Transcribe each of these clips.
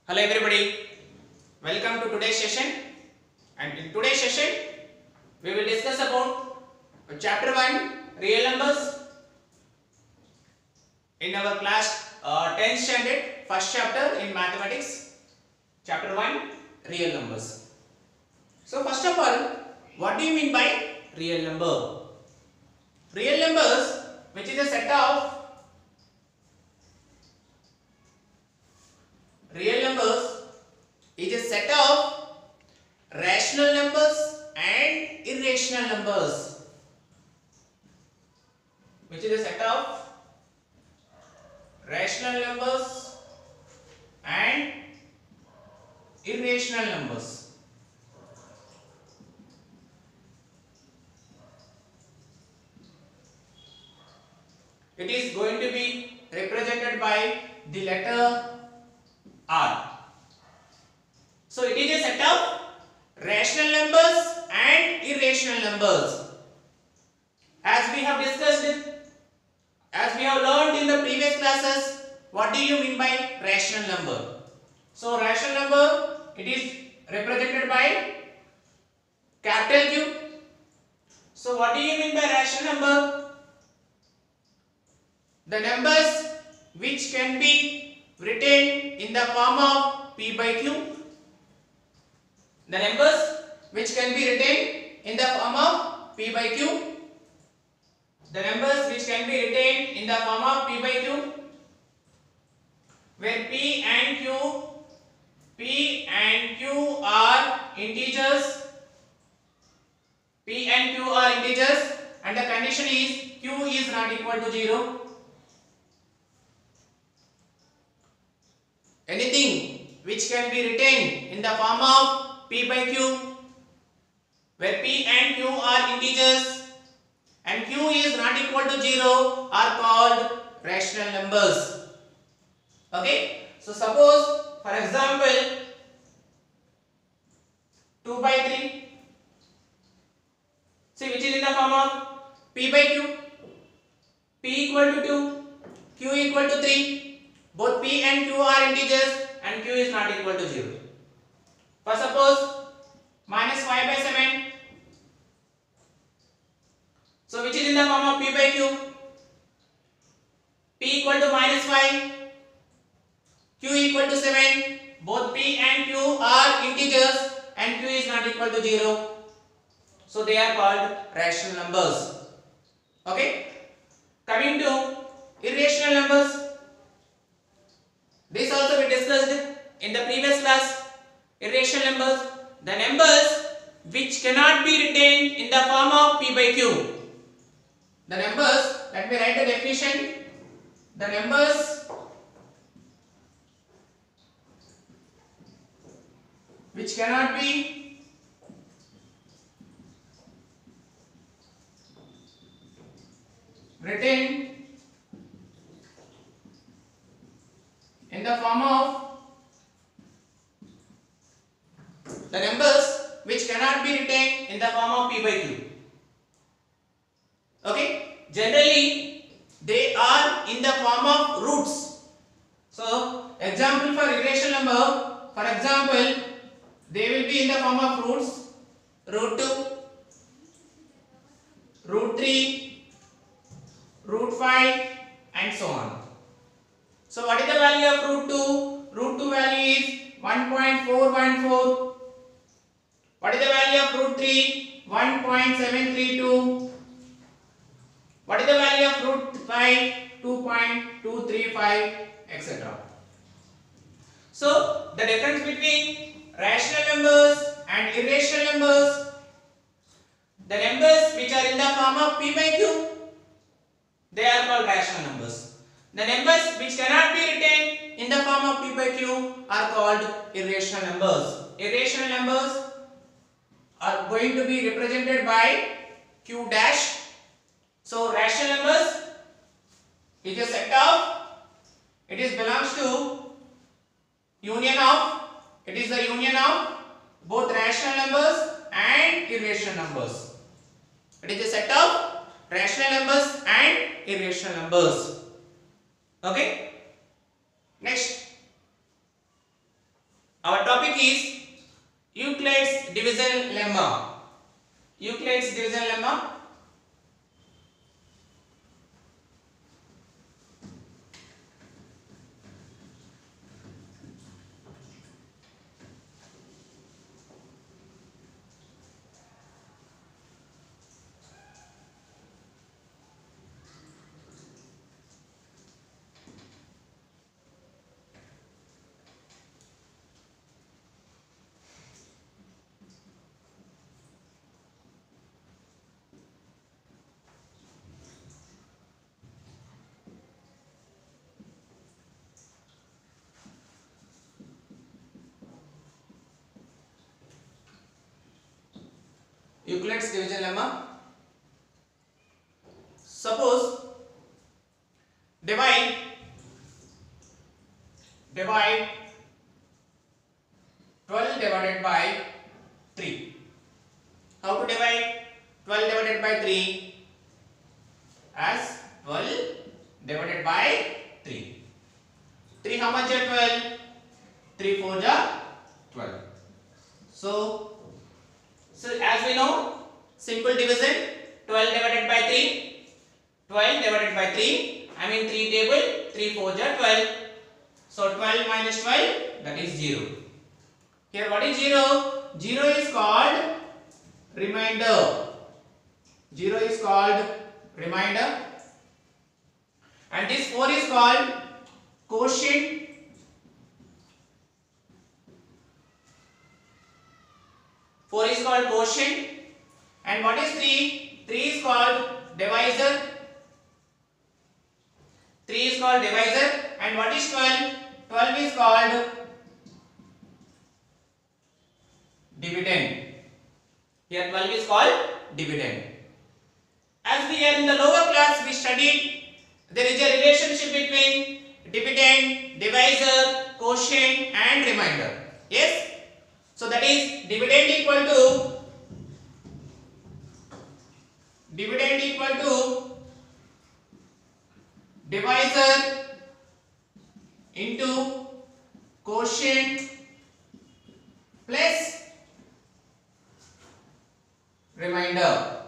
Hello everybody, welcome to today's session, and in today's session we will discuss about chapter 1 real numbers in our class 10th standard, first chapter in mathematics, chapter 1 real numbers. So first of all, what do you mean by real number? Real numbers, which is a set of rational numbers and irrational numbers, which is a set of rational numbers and irrational numbers. It is going to be represented by the letter R. So it is a set of rational numbers and irrational numbers. As we have discussed, as we have learned in the previous classes, what do you mean by rational number? So rational number, it is represented by capital Q. So what do you mean by rational number? The numbers which can be written in the form of P by Q. The numbers which can be written in the form of P by Q. The numbers which can be written in the form of P by Q, where P and Q are integers. P and Q are integers, and the condition is Q is not equal to 0. Anything which can be written in the form of P by Q, where P and Q are integers and Q is not equal to 0, are called rational numbers. Okay. So suppose, for example, 2 by 3. See, which is in the form of P by Q. P equal to 2, Q equal to 3. Both P and Q are integers and Q is not equal to 0. For suppose minus 5 by 7. So which is in the form of P by Q. P equal to minus 5, Q equal to 7. Both P and Q are integers and Q is not equal to 0. So they are called rational numbers. Okay. Coming to irrational numbers. This also we discussed in the previous class. Irrational numbers, the numbers which cannot be written in the form of P by Q. The numbers, let me write the definition. The numbers which cannot be written in the form of in the form of P by Q. Okay. Generally, they are in the form of roots. So, example for irrational number, for example, they will be in the form of roots, root 2, root 3, root 5, and so on. So, what is the value of root 2? Root 2 value is 1.414. What is the value of root 3? 1.732. What is the value of root 5? 2.235, etc. So, the difference between rational numbers and irrational numbers, the numbers which are in the form of P by Q, they are called rational numbers. The numbers which cannot be written in the form of P by Q are called irrational numbers. Irrational numbers are going to be represented by Q dash. So rational numbers is a set of, it is belongs to union of, it is the union of both rational numbers and irrational numbers. It is a set of rational numbers and irrational numbers. Okay. Next, is Euclid's division lemma? Euclid's division lemma. Euclid's division lemma. Suppose divide 12 divided by 3. How to divide 12 divided by 3? As 12 divided by 3. 3 how much are 12? 3 4 ja 12. So as we know, simple division, 12 divided by 3. 12 divided by 3. I mean 3 table, 3 4 ja 12. So 12 minus 12, that is 0. Here what is 0? 0 is called remainder. 0 is called remainder. And this 4 is called quotient. 4 is called quotient. And what is 3? 3 is called divisor. 3 is called divisor. And what is 12? 12 is called dividend. Here 12 is called dividend. As we are in the lower class, we studied there is a relationship between dividend, divisor, quotient and remainder. Yes? So that is dividend equal to divisor into quotient plus remainder.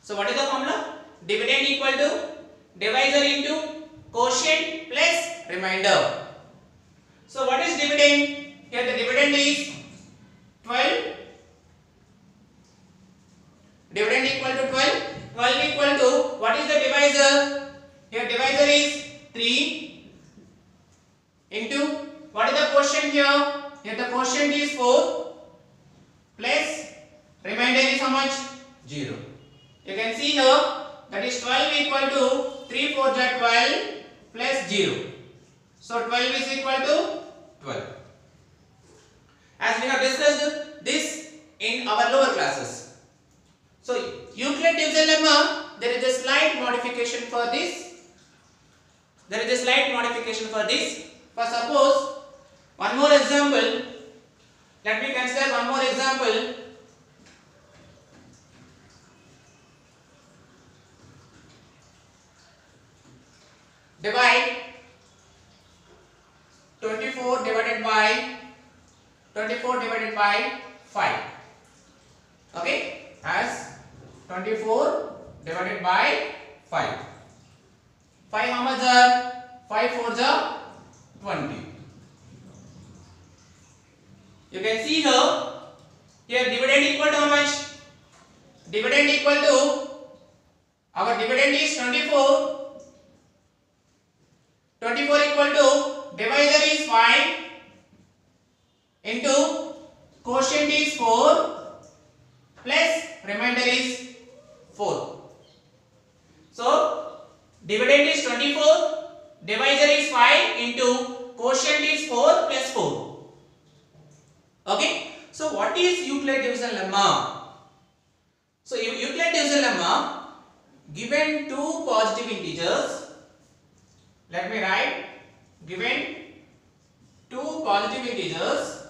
So what is the formula? Dividend equal to divisor into quotient plus remainder. So what is dividend? Here the dividend is 12. Dividend equal to 12. 12 equal to, what is the divisor? Here divisor is 3 into, what is the quotient here? Here the quotient is 4 plus remainder is how much? 0. You can see here that is 12 equal to 3 4 ja 12 plus 0. So 12 is equal to 12. As we have discussed this in our lower classes. So Euclid division lemma, there is a slight modification for this. For suppose one more example. Let me consider one more example. Divide 24 divided by 5. Okay, as 24 divided by 5. 5 how much are? 5 4 ja 20. You can see here dividend equal to how much? Dividend equal to, our dividend is 24. 24 equal to divisor is 5 into quotient is 4 plus remainder is 4. So dividend is 24, divisor is 5 into quotient is 4 plus 4. Okay. So what is Euclid division lemma? So Euclid division lemma, given two positive integers. Let me write, given two positive integers,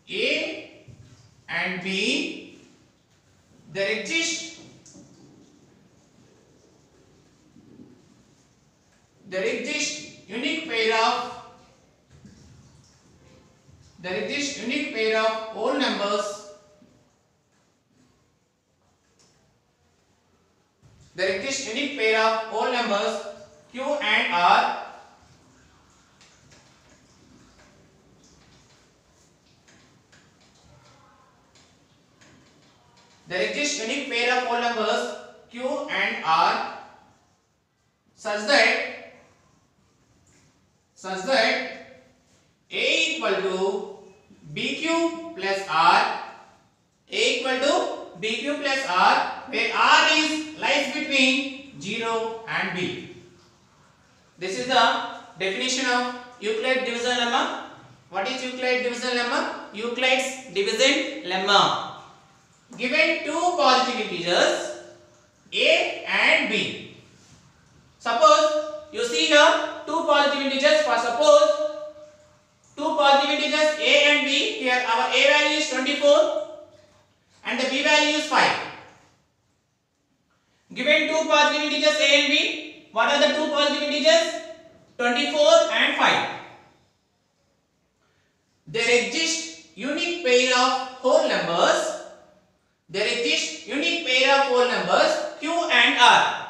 A and B, there exists there exists unique pair of whole numbers. There exists unique pair of whole numbers Q and R there exists unique pair of whole numbers Q and R such that A equal to BQ plus R, where R lies between 0 and B. This is the definition of Euclid's division lemma. What is Euclid's division lemma? Euclid's division lemma. Given two positive integers A and B. Suppose you see here two positive integers. For suppose two positive integers A and B. Here our A value is 24 and the B value is 5. Given two positive integers A and B, what are the two positive integers? 24 and 5. There exists unique pair of whole numbers. Q and R.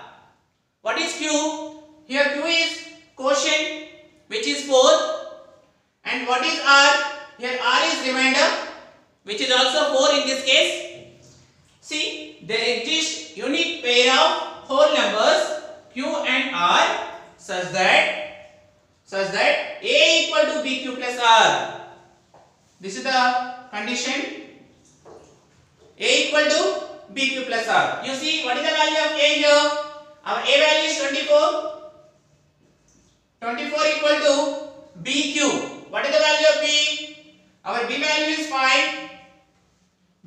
What is Q? Here Q is quotient, which is 4. And what is R? Here R is remainder, which is also 4 in this case. See, there exists unique pair of whole numbers Q and R such that A equal to BQ plus R. This is the condition. A equal to BQ plus R. You see, what is the value of A here? Our A value is 24. 24 equal to BQ. What is the value of B? Our B value is 5.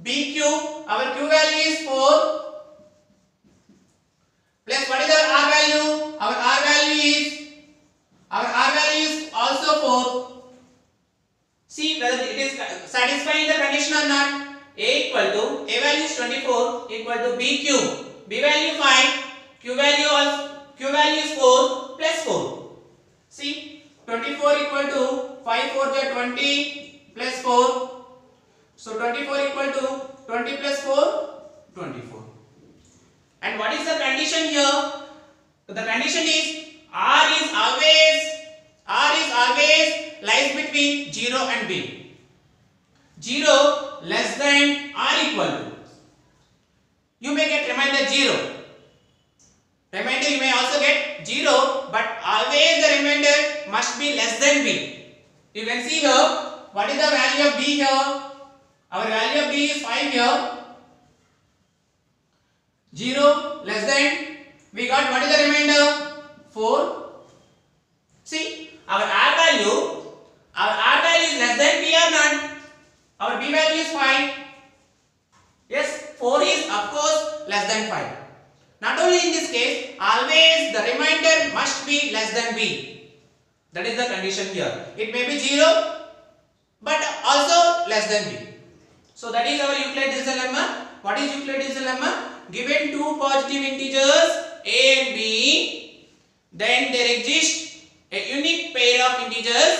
BQ, our Q value is 4. Plus what is our R value? Our R value is also 4. See whether it is satisfying the condition or not. A value is 24 equal to BQ. B value 5. Q value is 4 plus 4. See, 24 equal to 5 4 are 20 plus 4. So 24 equal to 20 plus 4, 24. And what is the condition here? The condition is R is always lies between 0 and B. 0 less than or equal to. You may get remainder 0. Remainder you may also get 0, but always the remainder must be less than B. You can see here, what is the value of B here? Our value of B is 5 here. 0 less than, we got what is the remainder? 4. See, our R value is less than B or not? Our B value is 5. Yes, 4 is of course less than 5. Not only in this case, always the remainder must be less than B. That is the condition here. It may be 0, but also less than B. So that is our Euclid's lemma. What is Euclid's lemma? Given two positive integers A and B, then there exists a unique pair of integers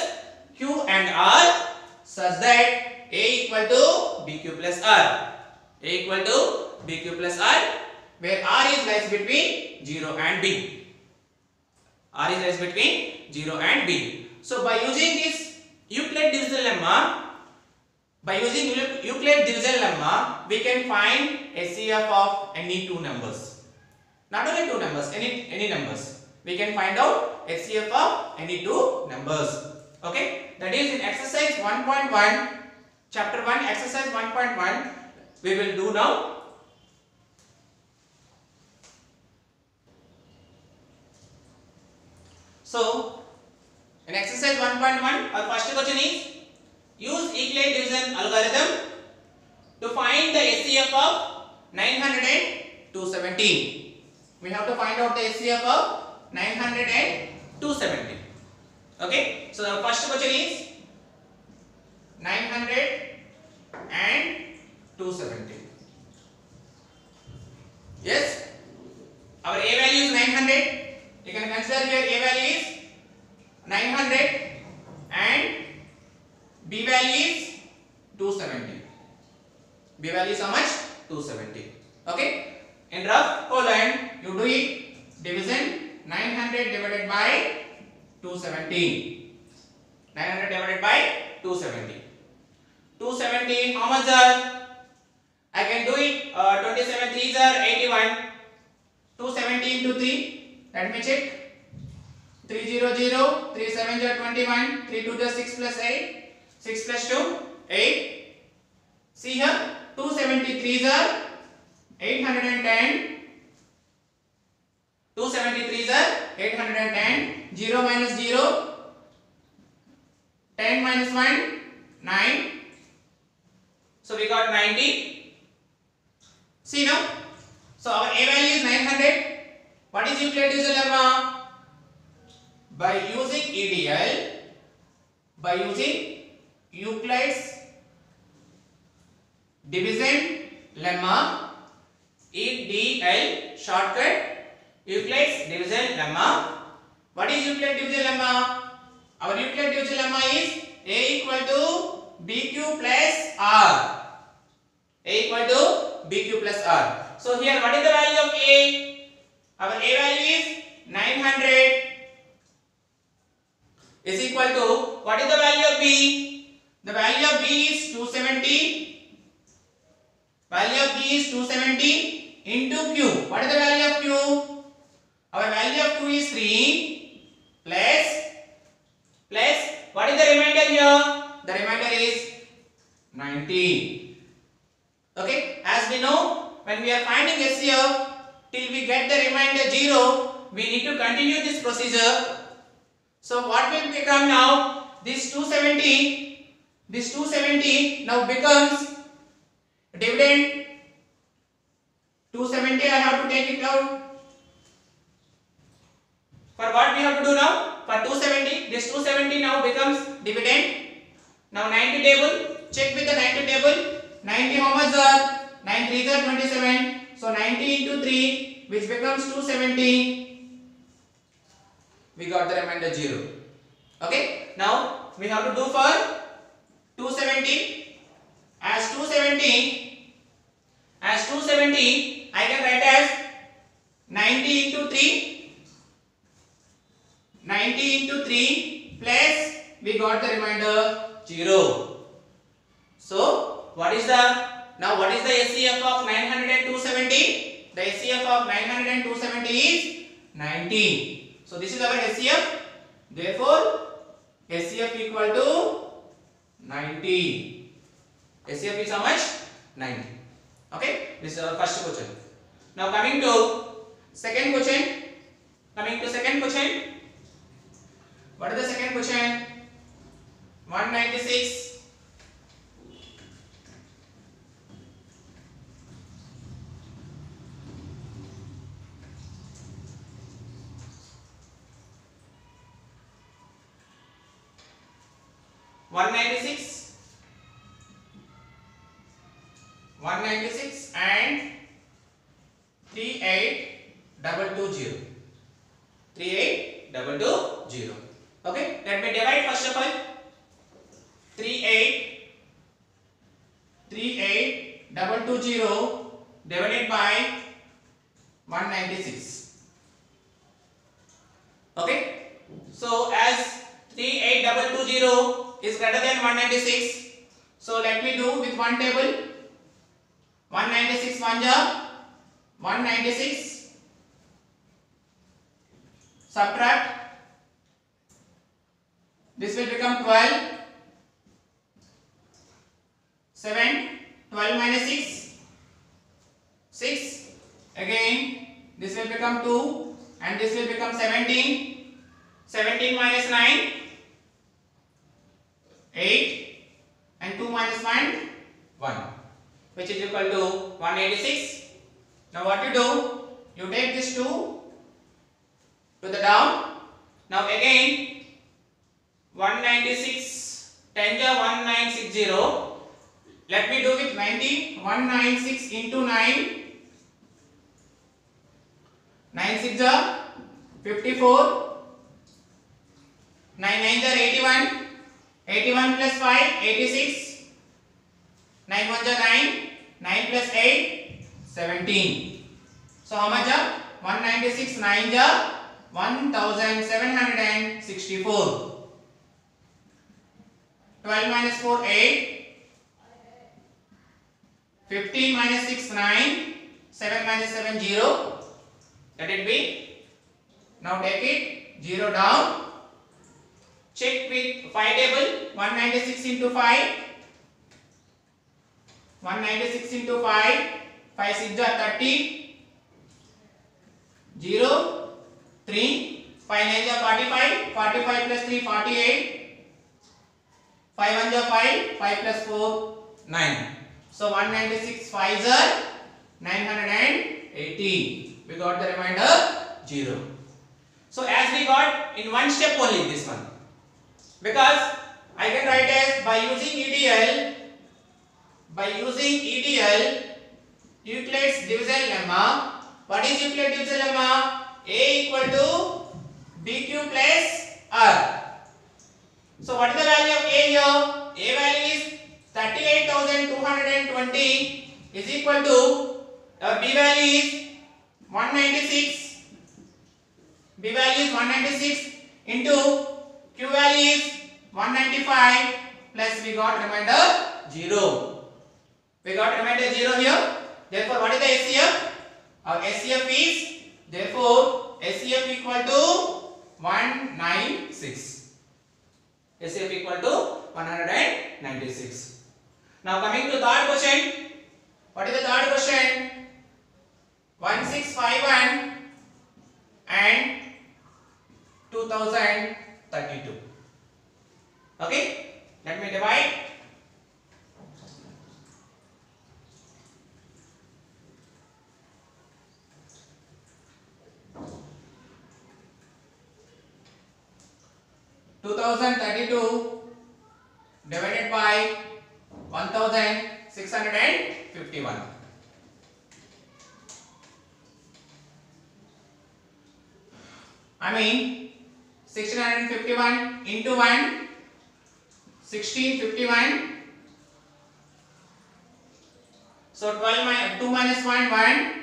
Q and R such that A equal to BQ plus R. A equal to BQ plus R, where R is lies between 0 and B. R is lies between 0 and B. So by using this Euclid's division lemma, we can find HCF of any two numbers. Not only two numbers, any numbers. We can find out HCF of any two numbers. Okay, that is in exercise 1.1, chapter 1, exercise 1.1. We will do now. So, in exercise 1.1, our first question is use Euclid division algorithm to find the HCF of 900 and 217. We have to find out the HCF of 900 and 217. Okay, so the first question is 900 and 270. Yes, our A value is 900, You can consider here A value is 900 and B value is 270. B value is how much? 270. Okay. In rough colon, you do it division 900 divided by 270. 900 divided by 270. 270, how much are? I can do it. 27 3s are 81. 270 into 3. Let me check. 300. 3 7s are 21. 3 2 is 6 plus 8. 6 plus 2, 8. See here, 273s are 810. 273s are 810. 0 minus 0. 10 minus 1, 9. So we got 90. See now. So our A value is 900. What is Euclid division lemma? By using EDL, by using Euclid's division lemma, EDL shortcut, Euclid's division lemma. What is Euclid division lemma? Our Euclid division lemma is A equal to BQ plus R. A equal to BQ plus R. So here what is the value of A? Our A value is 900 is equal to, what is the value of B? The value of B is 270. Value of B is 270 into Q. What is the value of Q? Our value of Q is 3 plus what is the remainder here? The remainder is 90. Okay, as we know, when we are finding HCF, till we get the remainder 0, we need to continue this procedure. So what will become now? This 270 now becomes dividend. 270 I have to take it out. For what we have to do now? For 270, this 270 now becomes dividend. Now 90 table, check with the 90 table. 90 how much are? 9 3s are 27. So 90 into 3, which becomes 270. We got the remainder 0. Okay. Now we have to do for 270. As 270, I can write as 90 into 3. 90 into 3 plus we got the remainder 0. So what is the HCF of 900 and 270? The HCF of 900 and 270 is 90. So this is our HCF. Therefore HCF equal to 90. HCF is how much? 90. Okay. This is our first question. Now coming to second question. What is the second question? 196. And 38220. 38220. Okay, let me divide first of all. 38220 divided by 196. Okay, so as 38220 is greater than 196, so let me do with one table. 196 1 ja 196, subtract, this will become 12. 7, 12 minus 6, 6. Again, this will become 2 and this will become 17. 17 minus 9, 8. And 2 minus 1, 1. Which is equal to 186. Now what you do? You take this 2 to the down. Now again, 196, 10 ja 1960. Let me do with 90. 196 into 9. 9 6 ja 54. 9 9s are 81. 81 plus 5, 86. 9 1s are 9. 9 plus 8, 17. So how much are 196 9s are 1764. 12 minus 4, 8. 15 minus 6, 9. 7 minus 7, 0. Let it be. Now take it 0 down. Check with 5 table. 196 into 5. 196 into 5. 5 6 are 30. 0. 3. 5 9 are 45. 45 plus 3, 48. 5 1 are 5. 5 plus 4, 9. So 196 5s are 980. We got the remainder 0. So as we got in one step only this one. Because I can write as by using EDL, Euclid's division lemma. What is Euclid's division lemma? A equal to BQ plus R. So what is the value of A here? A value is 38,220 is equal to B value is 196. B value is 196 into Q value is 195 plus we got remainder 0. We got remainder 0 here. Therefore, what is the SCF? Our SCF is therefore SCF equal to 196. SCF equal to 196. Now coming to third question. What is the third question? 1651 and 2032. Okay, let me divide. Divided by 1651. I mean 1651 into 1, 1651. So 12 minus 2 minus 1, 1.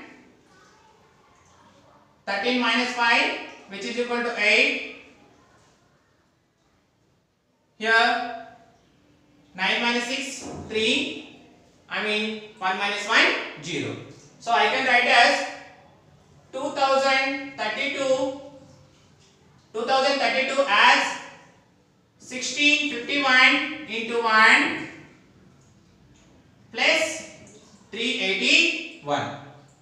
13 minus 5, which is equal to 8. Here 9 minus 6, 3. I mean 1 minus 1, 0. So I can write as 2032 as 1651 into 1 plus 381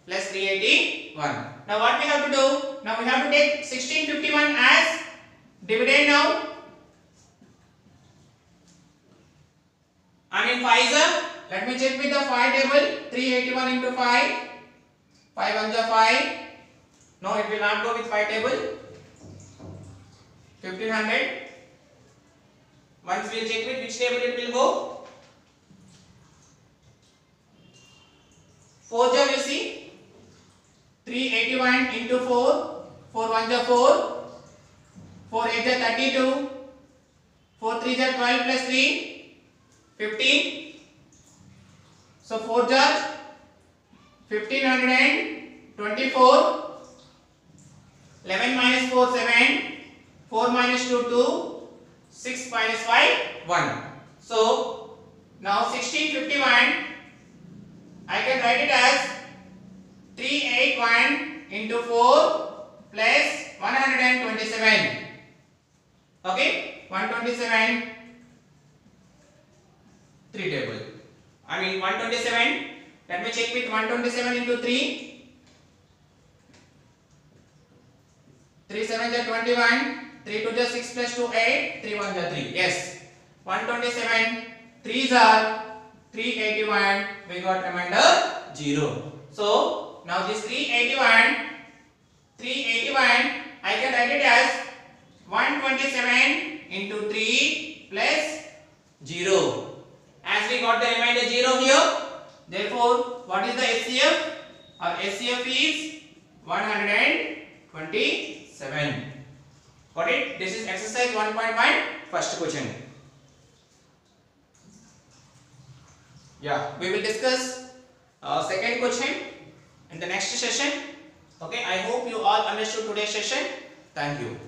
plus 381. Now what we have to do? Now we have to take 1651 as dividend now. I mean 5 let me check with the 5 table. 381 into 5. 5 1s are 5. No, it will not go with 5 table. 1500. Once we will check with which table it will go. 4 job you see. 381 into 4. 4 1s are 4. 4 8s are 32. 4 3s are 12 plus 3. 15. So 4 jar 1524. 11 minus 4 7. 4 minus 2 2. 6 minus 5 1. So now 1651 I can write it as 381 into 4 plus 127. Okay, 127. 3 table. I mean 127. Let me check with 127 into 3. 3 7s are 21. 3 2s are 6 plus 2 8. 3 1s are 3. Yes. 127. 3s are 381. We got remainder 0. So now this 381 I can write it as 127 into 3 plus 0. As we got the remainder 0 here, therefore what is the SCF? Our SCF is 126. 7. Got it? This is exercise 1.1 first question. Yeah, we will discuss second question in the next session. Okay, I hope you all understood today's session. Thank you.